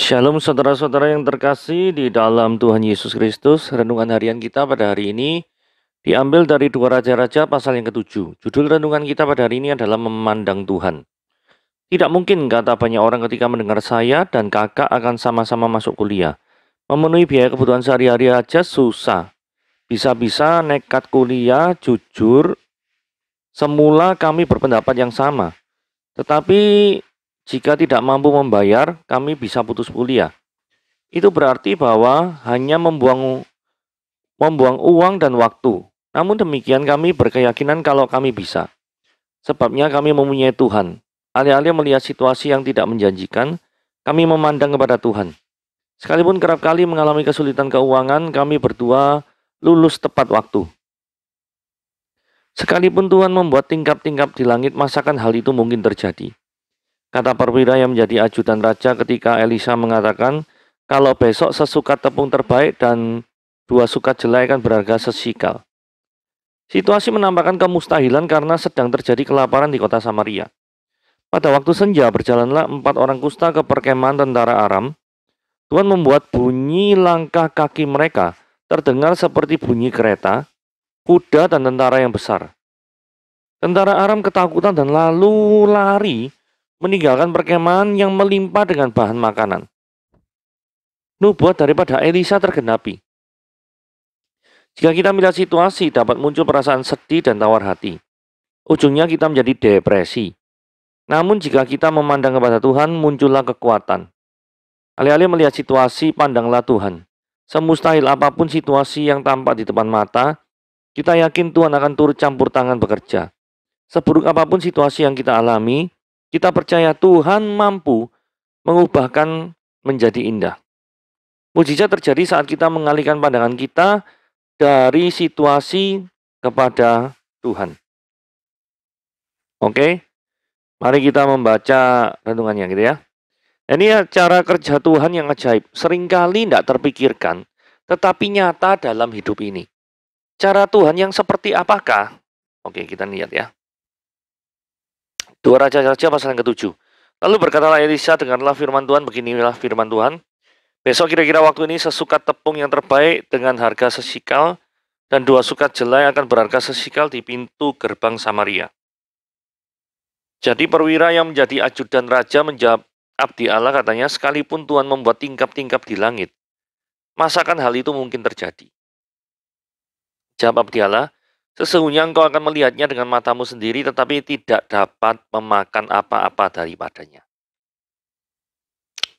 Shalom saudara-saudara yang terkasih di dalam Tuhan Yesus Kristus. Renungan harian kita pada hari ini diambil dari 2 Raja-Raja pasal yang ke-7. Judul renungan kita pada hari ini adalah Memandang Tuhan. Tidak mungkin, kata banyak orang ketika mendengar saya dan kakak akan sama-sama masuk kuliah. Memenuhi biaya kebutuhan sehari-hari aja susah. Bisa-bisa nekat kuliah, jujur, semula kami berpendapat yang sama. Tetapi jika tidak mampu membayar, kami bisa putus kuliah. Itu berarti bahwa hanya membuang uang dan waktu. Namun demikian kami berkeyakinan kalau kami bisa. Sebabnya kami mempunyai Tuhan. Alih-alih melihat situasi yang tidak menjanjikan, kami memandang kepada Tuhan. Sekalipun kerap kali mengalami kesulitan keuangan, kami berdua lulus tepat waktu. Sekalipun Tuhan membuat tingkap-tingkap di langit, masakan hal itu mungkin terjadi? Kata perwira yang menjadi ajudan raja ketika Elisa mengatakan, kalau besok sesukat tepung terbaik dan 2 sukat jelai akan berharga sesikal. Situasi menampakkan kemustahilan karena sedang terjadi kelaparan di kota Samaria. Pada waktu senja berjalanlah 4 orang kusta ke perkemahan tentara Aram. Tuhan membuat bunyi langkah kaki mereka terdengar seperti bunyi kereta, kuda, dan tentara yang besar. Tentara Aram ketakutan dan lalu lari meninggalkan perkemahan yang melimpah dengan bahan makanan. Nubuat daripada Elisa tergenapi. Jika kita melihat situasi, dapat muncul perasaan sedih dan tawar hati. Ujungnya kita menjadi depresi. Namun jika kita memandang kepada Tuhan, muncullah kekuatan. Alih-alih melihat situasi, pandanglah Tuhan. Semustahil apapun situasi yang tampak di depan mata, kita yakin Tuhan akan turut campur tangan bekerja. Seburuk apapun situasi yang kita alami, kita percaya Tuhan mampu mengubahkan menjadi indah. Mujizat terjadi saat kita mengalihkan pandangan kita dari situasi kepada Tuhan. Oke, mari kita membaca renungannya gitu ya. Ini cara kerja Tuhan yang ajaib. Seringkali tidak terpikirkan, tetapi nyata dalam hidup ini. Cara Tuhan yang seperti apakah? Oke, kita lihat ya. 2 Raja-Raja pasal yang ke-7. Lalu berkatalah Elisa, dengarlah firman Tuhan, beginilah firman Tuhan. Besok kira-kira waktu ini sesukat tepung yang terbaik dengan harga sesikal dan 2 sukat jelai akan berharga sesikal di pintu gerbang Samaria. Jadi perwira yang menjadi ajudan raja menjawab, abdi Allah katanya, sekalipun Tuhan membuat tingkap-tingkap di langit, masakan hal itu mungkin terjadi? Jawab abdi Allah, sesungguhnya engkau akan melihatnya dengan matamu sendiri tetapi tidak dapat memakan apa-apa daripadanya.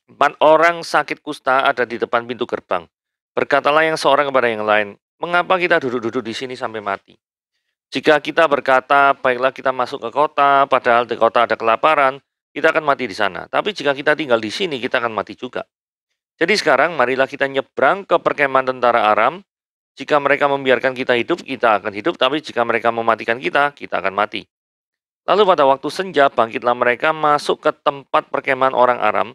4 orang sakit kusta ada di depan pintu gerbang. Berkatalah yang seorang kepada yang lain, mengapa kita duduk-duduk di sini sampai mati? Jika kita berkata, baiklah kita masuk ke kota, padahal di kota ada kelaparan, kita akan mati di sana. Tapi jika kita tinggal di sini, kita akan mati juga. Jadi sekarang marilah kita nyebrang ke perkemahan tentara Aram. Jika mereka membiarkan kita hidup, kita akan hidup. Tapi jika mereka mematikan kita akan mati. Lalu pada waktu senja, bangkitlah mereka masuk ke tempat perkemahan orang Aram.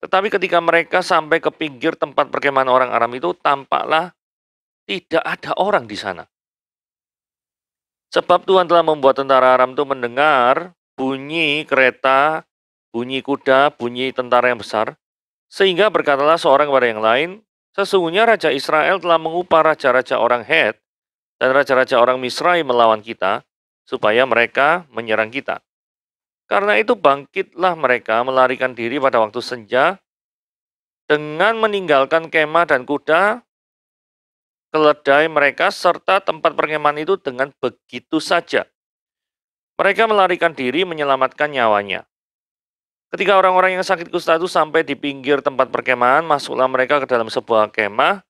Tetapi ketika mereka sampai ke pinggir tempat perkemahan orang Aram itu, tampaklah tidak ada orang di sana. Sebab Tuhan telah membuat tentara Aram itu mendengar bunyi kereta, bunyi kuda, bunyi tentara yang besar. Sehingga berkatalah seorang kepada yang lain, sesungguhnya Raja Israel telah mengupah raja-raja orang Het dan raja-raja orang Misrai melawan kita, supaya mereka menyerang kita. Karena itu bangkitlah mereka melarikan diri pada waktu senja, dengan meninggalkan kemah dan kuda, keledai mereka, serta tempat perkemahan itu dengan begitu saja. Mereka melarikan diri menyelamatkan nyawanya. Ketika orang-orang yang sakit kusta itu sampai di pinggir tempat perkemahan, masuklah mereka ke dalam sebuah kemah,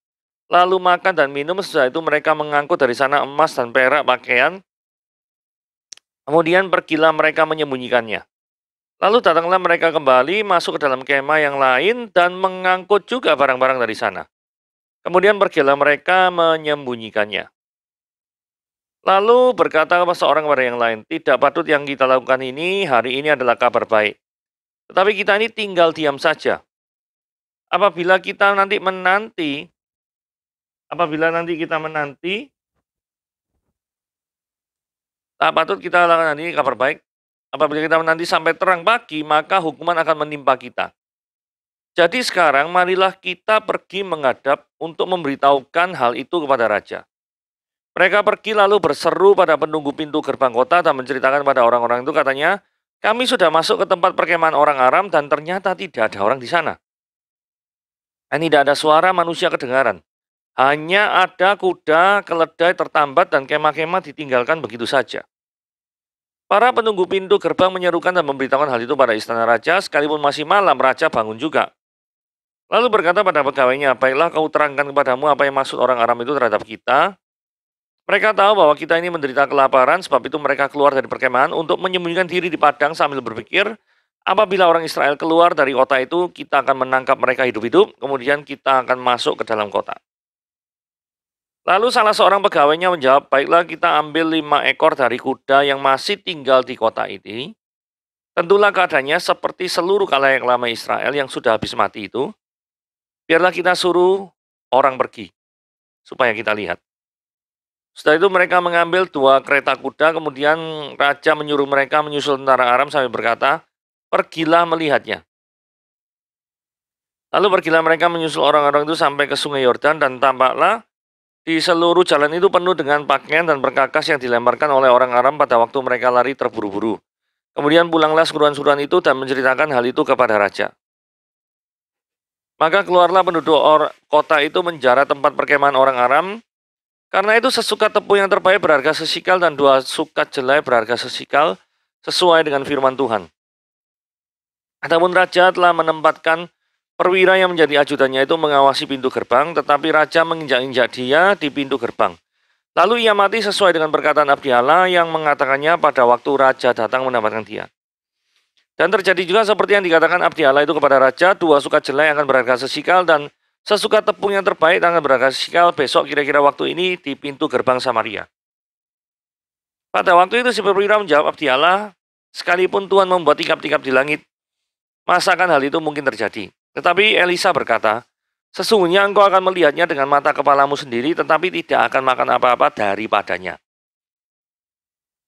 lalu makan dan minum. Setelah itu mereka mengangkut dari sana emas dan perak, pakaian. Kemudian pergilah mereka menyembunyikannya. Lalu datanglah mereka kembali, masuk ke dalam kemah yang lain, dan mengangkut juga barang-barang dari sana. Kemudian pergilah mereka menyembunyikannya. Lalu berkata seorang kepada yang lain, tidak patut yang kita lakukan ini, hari ini adalah kabar baik. Tetapi kita ini tinggal diam saja. Apabila nanti kita menanti, tak patut kita lakukan ini kabar baik. Apabila kita menanti sampai terang pagi, maka hukuman akan menimpa kita. Jadi sekarang marilah kita pergi menghadap untuk memberitahukan hal itu kepada raja. Mereka pergi lalu berseru pada penunggu pintu gerbang kota dan menceritakan pada orang-orang itu, katanya, kami sudah masuk ke tempat perkemahan orang Aram dan ternyata tidak ada orang di sana. Dan tidak ada suara manusia kedengaran. Hanya ada kuda, keledai tertambat dan kemah-kemah ditinggalkan begitu saja. Para penunggu pintu gerbang menyerukan dan memberitahukan hal itu pada istana raja, sekalipun masih malam, raja bangun juga. Lalu berkata pada pegawainya, baiklah kau terangkan kepadamu apa yang maksud orang Aram itu terhadap kita. Mereka tahu bahwa kita ini menderita kelaparan, sebab itu mereka keluar dari perkemahan untuk menyembunyikan diri di padang sambil berpikir, apabila orang Israel keluar dari kota itu, kita akan menangkap mereka hidup-hidup, kemudian kita akan masuk ke dalam kota. Lalu salah seorang pegawainya menjawab, baiklah kita ambil 5 ekor dari kuda yang masih tinggal di kota ini. Tentulah keadaannya seperti seluruh khalayak lama Israel yang sudah habis mati itu. Biarlah kita suruh orang pergi, supaya kita lihat. Setelah itu mereka mengambil 2 kereta kuda, kemudian raja menyuruh mereka menyusul tentara Aram sambil berkata, pergilah melihatnya. Lalu pergilah mereka menyusul orang-orang itu sampai ke sungai Yordan dan tampaklah di seluruh jalan itu penuh dengan pakaian dan berkakas yang dilemparkan oleh orang Aram pada waktu mereka lari terburu-buru. Kemudian pulanglah suruhan-suruhan itu dan menceritakan hal itu kepada raja. Maka keluarlah penduduk kota itu menjara tempat perkemahan orang Aram. Karena itu sesukat tepung yang terbaik berharga sesikal dan 2 sukat jelai berharga sesikal sesuai dengan firman Tuhan. Adapun raja telah menempatkan perwira yang menjadi ajudannya itu mengawasi pintu gerbang, tetapi raja menginjak-injak dia di pintu gerbang. Lalu ia mati sesuai dengan perkataan abdi Allah yang mengatakannya pada waktu raja datang mendapatkan dia. Dan terjadi juga seperti yang dikatakan abdi Allah itu kepada raja, 2 sukat jelai akan berharga sesikal dan sesukat tepung yang terbaik akan berharga sesikal besok kira-kira waktu ini di pintu gerbang Samaria. Pada waktu itu si perwira menjawab abdi Allah, sekalipun Tuhan membuat tingkap-tingkap di langit, masakan hal itu mungkin terjadi? Tetapi Elisa berkata, sesungguhnya engkau akan melihatnya dengan mata kepalamu sendiri, tetapi tidak akan makan apa-apa daripadanya.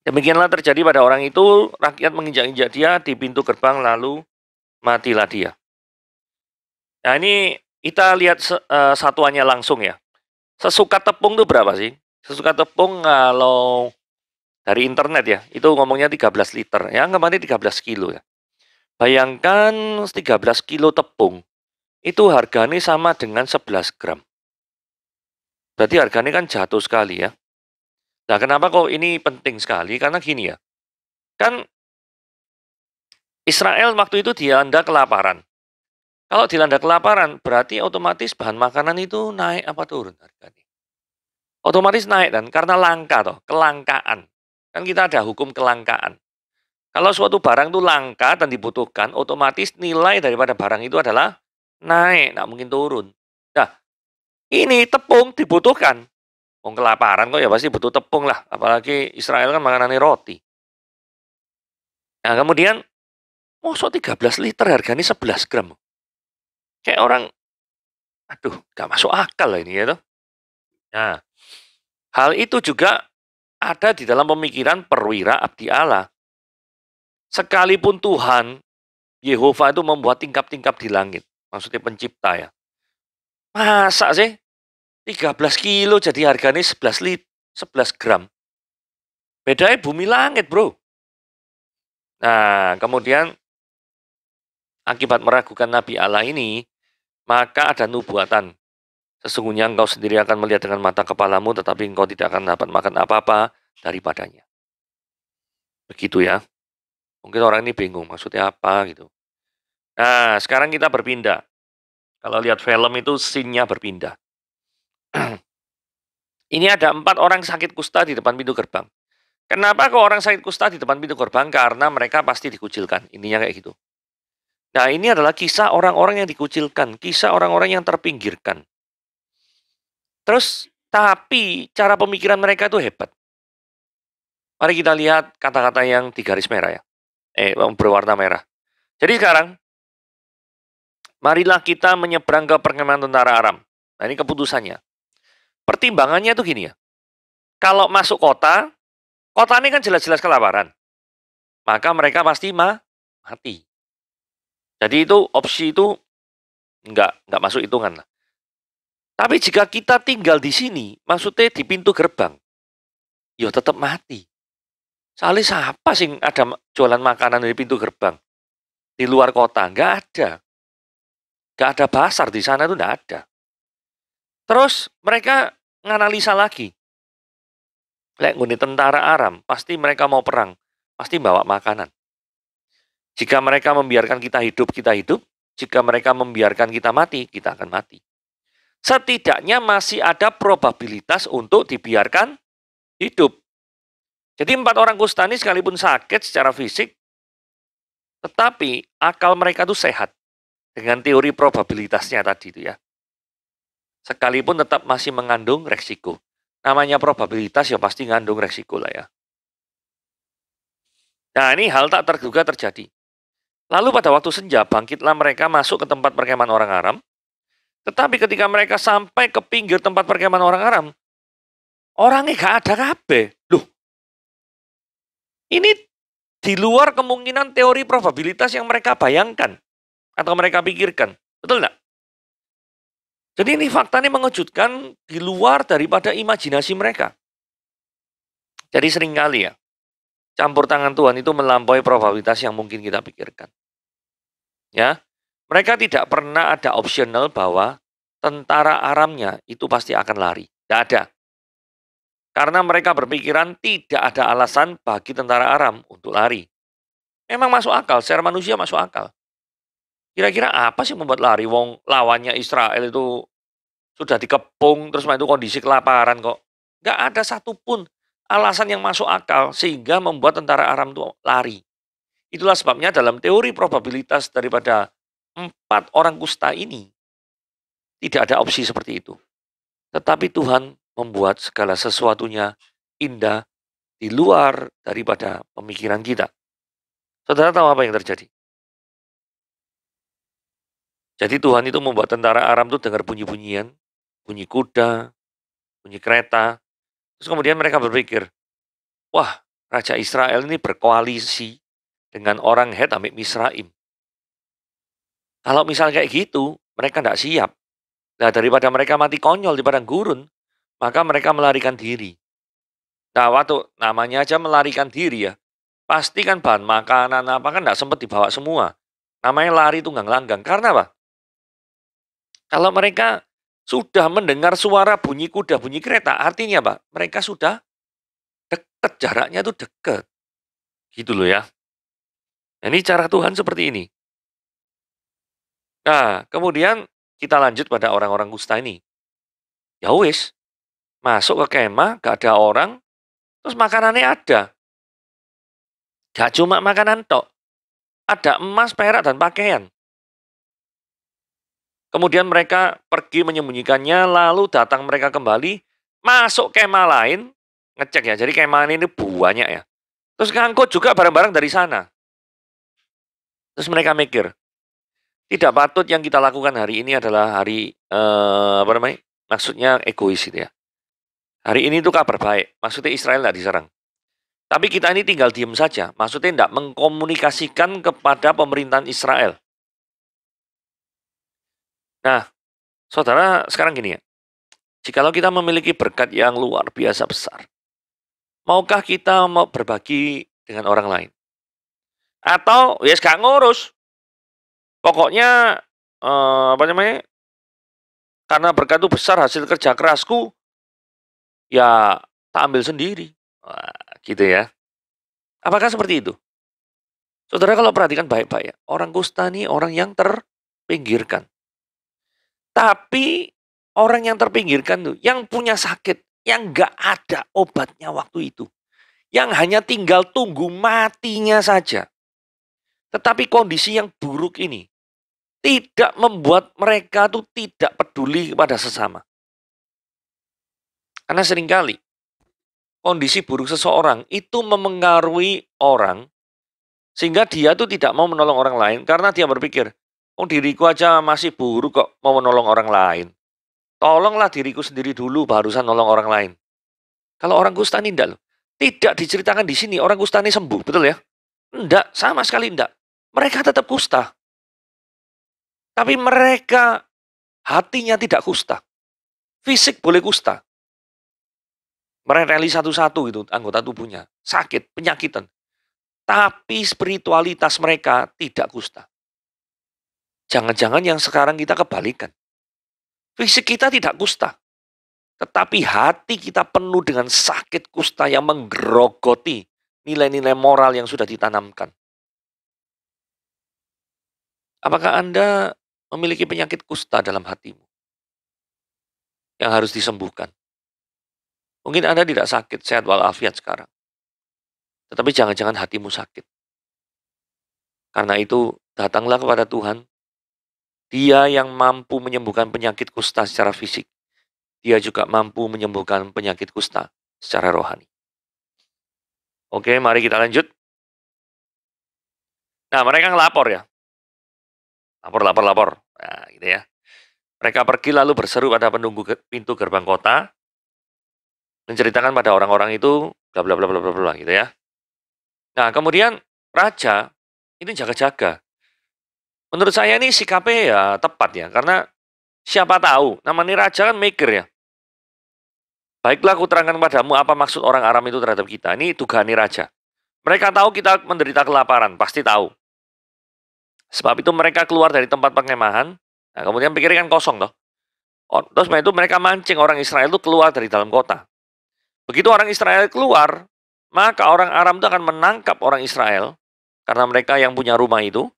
Demikianlah terjadi pada orang itu, rakyat menginjak-injak dia di pintu gerbang, lalu matilah dia. Nah ini kita lihat satuannya langsung ya. Sesukat tepung itu berapa sih? Sesukat tepung kalau dari internet ya, itu ngomongnya 13 liter. Ya, anggapannya 13 kilo ya. Bayangkan 13 kilo tepung, itu harganya sama dengan 11 gram. Berarti harganya kan jatuh sekali ya. Nah, kenapa kok ini penting sekali? Karena gini ya, kan Israel waktu itu dilanda kelaparan. Kalau dilanda kelaparan, berarti otomatis bahan makanan itu naik apa turun harganya? Otomatis naik kan, karena langka toh, kelangkaan. Kan kita ada hukum kelangkaan. Kalau suatu barang itu langka dan dibutuhkan, otomatis nilai daripada barang itu adalah naik, nggak mungkin turun. Nah, ini tepung dibutuhkan. Wong kelaparan kok ya pasti butuh tepung lah, apalagi Israel kan makanannya roti. Nah, kemudian mosok 13 liter harganya 11 gram. Kayak orang, aduh, gak masuk akal lah ini ya toh. Nah, hal itu juga ada di dalam pemikiran perwira abdi Allah. Sekalipun Tuhan, Yehova itu membuat tingkap-tingkap di langit. Maksudnya pencipta ya. Masa sih 13 kilo jadi harganya 11 gram. Bedanya bumi langit bro. Nah, kemudian akibat meragukan Nabi Allah ini, maka ada nubuatan. Sesungguhnya engkau sendiri akan melihat dengan mata kepalamu, tetapi engkau tidak akan dapat makan apa-apa daripadanya. Begitu ya. Mungkin orang ini bingung, maksudnya apa gitu. Nah, sekarang kita berpindah. Kalau lihat film itu scene-nya berpindah. Ini ada 4 orang sakit kusta di depan pintu gerbang. Kenapa kok orang sakit kusta di depan pintu gerbang? Karena mereka pasti dikucilkan. Ininya kayak gitu. Nah, ini adalah kisah orang-orang yang dikucilkan, kisah orang-orang yang terpinggirkan. Terus, tapi cara pemikiran mereka itu hebat. Mari kita lihat kata-kata yang di garis merah ya. Berwarna merah. Jadi sekarang, marilah kita menyeberang ke perkemahan tentara Aram. Nah, ini keputusannya. Pertimbangannya tuh gini ya. Kalau masuk kota, kota ini kan jelas-jelas kelaparan. Maka mereka pasti mati. Jadi itu opsi itu nggak masuk hitungan lah. Tapi jika kita tinggal di sini, maksudnya di pintu gerbang, ya tetap mati. Soalnya siapa sih ada jualan makanan di pintu gerbang? Di luar kota, nggak ada. Nggak ada pasar di sana tuh nggak ada. Terus mereka nganalisa lagi. Lek nguni tentara Aram, pasti mereka mau perang. Pasti bawa makanan. Jika mereka membiarkan kita hidup, kita hidup. Jika mereka membiarkan kita mati, kita akan mati. Setidaknya masih ada probabilitas untuk dibiarkan hidup. Jadi 4 orang kusta ini sekalipun sakit secara fisik, tetapi akal mereka itu sehat. Dengan teori probabilitasnya tadi itu ya. Sekalipun tetap masih mengandung resiko. Namanya probabilitas ya pasti ngandung resiko lah ya. Nah ini hal tak terduga terjadi. Lalu pada waktu senja bangkitlah mereka masuk ke tempat perkemahan orang Aram. Tetapi ketika mereka sampai ke pinggir tempat perkemahan orang Aram, orangnya gak ada kabeh. Loh, ini di luar kemungkinan teori probabilitas yang mereka bayangkan atau mereka pikirkan. Betul nggak? Jadi ini fakta ini mengejutkan di luar daripada imajinasi mereka. Jadi seringkali ya, campur tangan Tuhan itu melampaui probabilitas yang mungkin kita pikirkan. Ya, mereka tidak pernah ada optional bahwa tentara Aramnya itu pasti akan lari. Tidak ada. Karena mereka berpikiran tidak ada alasan bagi tentara Aram untuk lari. Memang masuk akal, secara manusia masuk akal. Kira-kira apa sih membuat lari? Wong lawannya Israel itu sudah dikepung, terus itu kondisi kelaparan kok. Nggak ada satupun alasan yang masuk akal sehingga membuat tentara Aram itu lari. Itulah sebabnya dalam teori probabilitas daripada 4 orang kusta ini, tidak ada opsi seperti itu. Tetapi Tuhan membuat segala sesuatunya indah di luar daripada pemikiran kita. Saudara tahu apa yang terjadi? Jadi Tuhan itu membuat tentara Aram itu dengar bunyi-bunyian, bunyi kuda, bunyi kereta. Terus kemudian mereka berpikir, wah, Raja Israel ini berkoalisi dengan orang Het amik Misraim. Kalau misalnya kayak gitu, mereka tidak siap. Nah, daripada mereka mati konyol di padang gurun, maka mereka melarikan diri. Nah, waktu namanya aja melarikan diri ya, pasti kan bahan makanan apa kan tidak sempat dibawa semua. Namanya lari tunggang langgang. Karena apa? Kalau mereka sudah mendengar suara bunyi kuda, bunyi kereta, artinya apa? Mereka sudah dekat, jaraknya itu dekat. Gitu loh ya. Nah, ini cara Tuhan seperti ini. Nah, kemudian kita lanjut pada orang-orang kusta ini. Ya wis, masuk ke kemah, gak ada orang, terus makanannya ada. Gak cuma makanan tok, ada emas, perak, dan pakaian. Kemudian mereka pergi menyembunyikannya, lalu datang mereka kembali, masuk kemah lain, ngecek ya, jadi kemah ini banyak ya. Terus ngangkut juga barang-barang dari sana. Terus mereka mikir, tidak patut yang kita lakukan hari ini adalah hari, maksudnya egois itu ya. Hari ini itu kabar baik, maksudnya Israel tidak diserang. Tapi kita ini tinggal diem saja, maksudnya tidak mengkomunikasikan kepada pemerintahan Israel. Nah, saudara sekarang gini ya, jikalau kita memiliki berkat yang luar biasa besar, maukah kita mau berbagi dengan orang lain? Atau, ya gak ngurus, pokoknya, karena berkat itu besar hasil kerja kerasku, ya tak ambil sendiri. Wah, gitu ya. Apakah seperti itu? Saudara kalau perhatikan baik-baik ya, orang kusta ini orang yang terpinggirkan. Tapi orang yang terpinggirkan tuh, yang punya sakit, yang gak ada obatnya waktu itu. Yang hanya tinggal tunggu matinya saja. Tetapi kondisi yang buruk ini tidak membuat mereka tuh tidak peduli kepada sesama. Karena seringkali kondisi buruk seseorang itu memengaruhi orang sehingga dia tuh tidak mau menolong orang lain karena dia berpikir, oh diriku aja masih buruk kok mau menolong orang lain. Tolonglah diriku sendiri dulu barusan nolong orang lain. Kalau orang kusta ini enggak loh. Tidak diceritakan di sini orang kusta ini sembuh, betul ya? Enggak, sama sekali enggak. Mereka tetap kusta. Tapi mereka hatinya tidak kusta. Fisik boleh kusta. Merenteli satu-satu itu anggota tubuhnya. Sakit, penyakitan. Tapi spiritualitas mereka tidak kusta. Jangan-jangan yang sekarang kita kebalikan. Fisik kita tidak kusta. Tetapi hati kita penuh dengan sakit kusta yang menggerogoti nilai-nilai moral yang sudah ditanamkan. Apakah Anda memiliki penyakit kusta dalam hatimu yang harus disembuhkan? Mungkin Anda tidak sakit, sehat walafiat sekarang. Tetapi jangan-jangan hatimu sakit. Karena itu, datanglah kepada Tuhan. Dia yang mampu menyembuhkan penyakit kusta secara fisik. Dia juga mampu menyembuhkan penyakit kusta secara rohani. Oke, mari kita lanjut. Nah, mereka ngelapor ya. Lapor. Nah, gitu ya. Mereka pergi lalu berseru pada penunggu pintu gerbang kota, menceritakan pada orang-orang itu, bla bla bla bla bla bla gitu ya. Nah, kemudian raja ini jaga-jaga. Menurut saya ini sikapnya ya tepat ya, karena siapa tahu, namanya raja kan mikir ya. Baiklah, aku terangkan padamu apa maksud orang Aram itu terhadap kita. Ini dugaan raja. Mereka tahu kita menderita kelaparan, pasti tahu. Sebab itu mereka keluar dari tempat pengemahan, nah kemudian pikirnya kan kosong toh. Terus itu mereka mancing orang Israel itu keluar dari dalam kota. Begitu orang Israel keluar, maka orang Aram itu akan menangkap orang Israel, karena mereka yang punya rumah itu.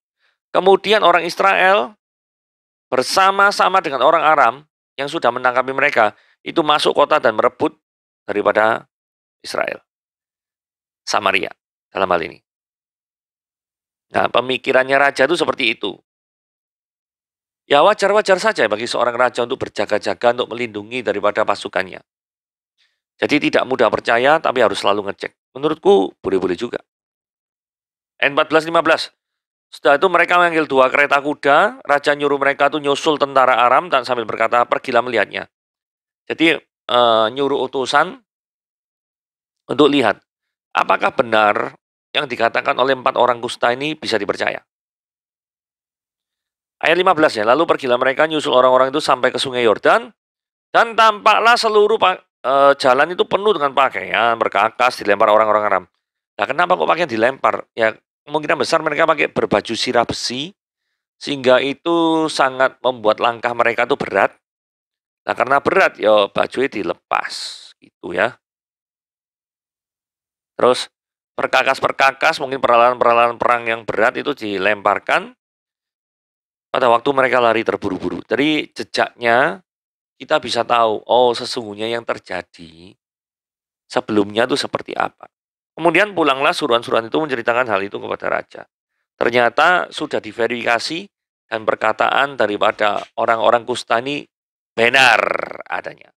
Kemudian orang Israel bersama-sama dengan orang Aram yang sudah menangkapi mereka, itu masuk kota dan merebut daripada Israel. Samaria, dalam hal ini. Nah, pemikirannya raja itu seperti itu. Ya wajar-wajar saja bagi seorang raja untuk berjaga-jaga untuk melindungi daripada pasukannya. Jadi tidak mudah percaya, tapi harus selalu ngecek. Menurutku boleh-boleh juga. N14:15. Setelah itu mereka memanggil 2 kereta kuda, raja nyuruh mereka tuh nyusul tentara Aram dan sambil berkata, pergilah melihatnya. Jadi nyuruh utusan untuk lihat, apakah benar yang dikatakan oleh 4 orang kusta ini bisa dipercaya. Ayat 15 ya, lalu pergilah mereka nyusul orang-orang itu sampai ke sungai Yordan, dan tampaklah seluruh jalan itu penuh dengan pakaian, berkakas, dilempar orang-orang Aram. Nah, kenapa kok pakaian dilempar? Ya, kemungkinan besar mereka pakai berbaju sirah besi, sehingga itu sangat membuat langkah mereka itu berat. Nah, karena berat, ya bajunya dilepas, gitu ya. Terus, perkakas-perkakas, mungkin peralatan-peralatan perang yang berat itu dilemparkan pada waktu mereka lari terburu-buru. Dari jejaknya, kita bisa tahu, oh sesungguhnya yang terjadi sebelumnya itu seperti apa. Kemudian pulanglah suruhan-suruhan itu menceritakan hal itu kepada raja. Ternyata sudah diverifikasi dan perkataan daripada orang-orang kusta ini benar adanya.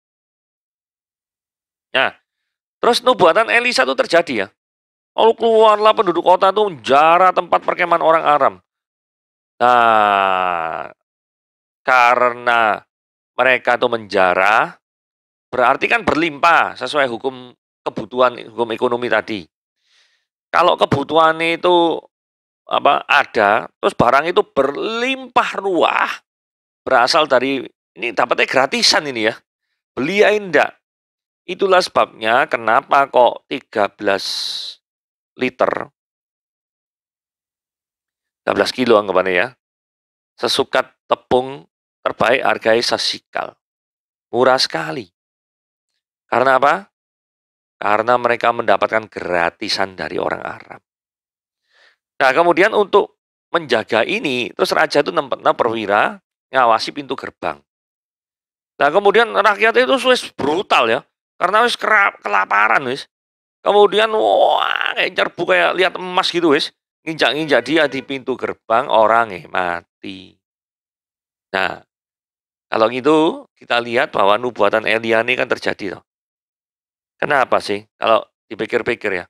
Nah, terus nubuatan Elisa itu terjadi ya. Lalu keluarlah penduduk kota itu menjara tempat perkemahan orang Aram. Nah, karena mereka itu menjara, berarti kan berlimpah sesuai hukum kebutuhan, hukum ekonomi tadi. Kalau kebutuhannya itu ada, terus barang itu berlimpah ruah, berasal dari, ini dapatnya gratisan ini ya, beli ya enggak. Itulah sebabnya kenapa kok 13 liter, 13 kilo anggapannya ya, sesukat tepung terbaik harganya sesikal. Murah sekali. Karena apa? Karena mereka mendapatkan gratisan dari orang Arab. Nah, kemudian untuk menjaga ini, terus raja itu nempatnya perwira ngawasi pintu gerbang. Nah, kemudian rakyat itu wis brutal ya, karena wis kelaparan wis. Kemudian wah, kayak nyerbu kayak lihat emas gitu wis, nginjak-nginjak dia di pintu gerbang, orangnya mati. Nah, kalau gitu kita lihat bahwa nubuatan Elia ini kan terjadi loh. Kenapa sih? Kalau dipikir-pikir ya.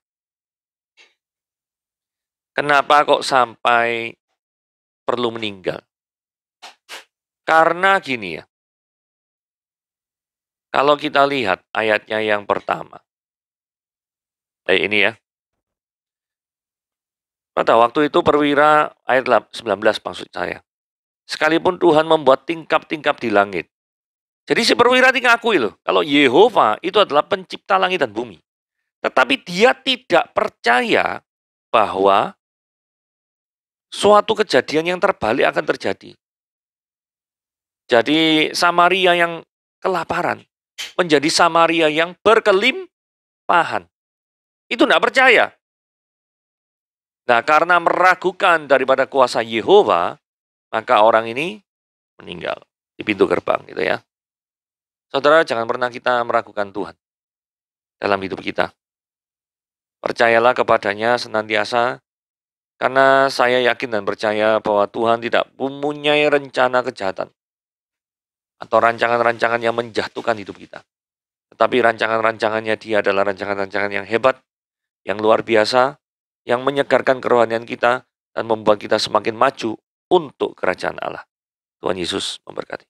Kenapa kok sampai perlu meninggal? Karena gini ya. Kalau kita lihat ayatnya yang pertama. Ini ya. Pada waktu itu perwira ayat 19 maksud saya. Sekalipun Tuhan membuat tingkap-tingkap di langit. Jadi si perwira ini ngakui loh, kalau Yehova itu adalah pencipta langit dan bumi. Tetapi dia tidak percaya bahwa suatu kejadian yang terbalik akan terjadi. Jadi Samaria yang kelaparan menjadi Samaria yang berkelimpahan. Itu tidak percaya. Nah, karena meragukan daripada kuasa Yehova, maka orang ini meninggal di pintu gerbang gitu ya. Saudara, jangan pernah kita meragukan Tuhan dalam hidup kita. Percayalah kepadanya senantiasa, karena saya yakin dan percaya bahwa Tuhan tidak mempunyai rencana kejahatan atau rancangan-rancangan yang menjatuhkan hidup kita. Tetapi rancangan-rancangannya dia adalah rancangan-rancangan yang hebat, yang luar biasa, yang menyegarkan kerohanian kita dan membuat kita semakin maju untuk kerajaan Allah. Tuhan Yesus memberkati.